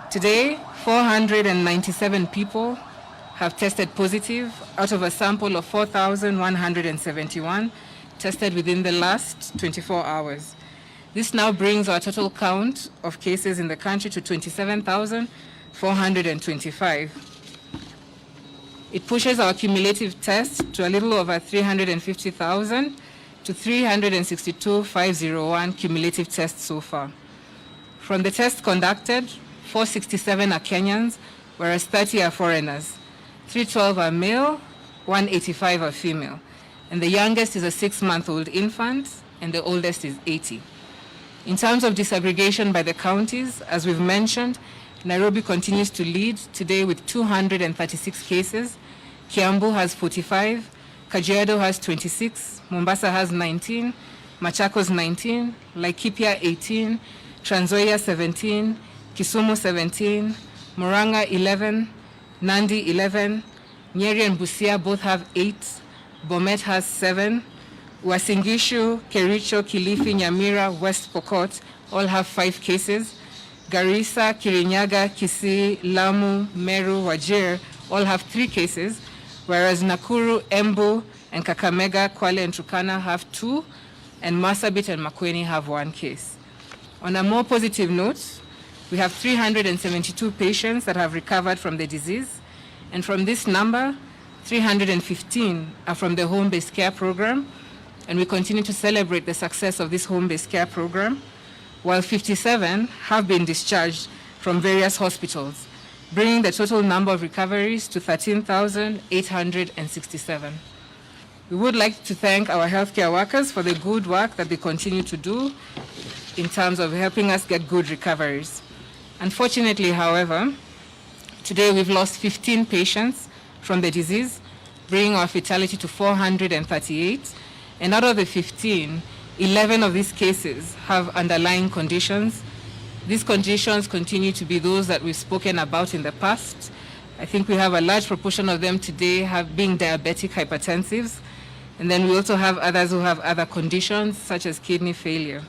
Today, 497 people have tested positive out of a sample of 4,171 tested within the last 24 hours. This now brings our total count of cases in the country to 27,425. It pushes our cumulative tests to a little over 350,000 to 362,501 cumulative tests so far. From the tests conducted, 467 are Kenyans, whereas 30 are foreigners. 312 are male, 185 are female. And the youngest is a 6-month-old infant, and the oldest is 80. In terms of disaggregation by the counties, as we've mentioned, Nairobi continues to lead today with 236 cases. Kiambu has 45, Kajiado has 26, Mombasa has 19, Machakos 19, Laikipia 18, Trans Nzoia 17, Kisumu 17, Murang'a 11, Nandi 11, Nyeri and Busia both have 8, Bomet has 7, Uasin Gishu, Kericho, Kilifi, Nyamira, West Pokot all have 5 cases. Garissa, Kirinyaga, Kisii, Lamu, Meru, Wajir all have 3 cases, whereas Nakuru, Embu, and Kakamega, Kwale, and Turkana have 2, and Marsabit and Makueni have 1 case. On a more positive note, we have 372 patients that have recovered from the disease, and from this number, 315 are from the home-based care program, and we continue to celebrate the success of this home-based care program, while 57 have been discharged from various hospitals, bringing the total number of recoveries to 13,867. We would like to thank our healthcare workers for the good work that they continue to do in terms of helping us get good recoveries. Unfortunately, however, today we've lost 15 patients from the disease, bringing our fatality to 438, and out of the 15, 11 of these cases have underlying conditions. These conditions continue to be those that we've spoken about in the past. I think we have a large proportion of them today being diabetic hypertensives, and then we also have others who have other conditions such as kidney failure.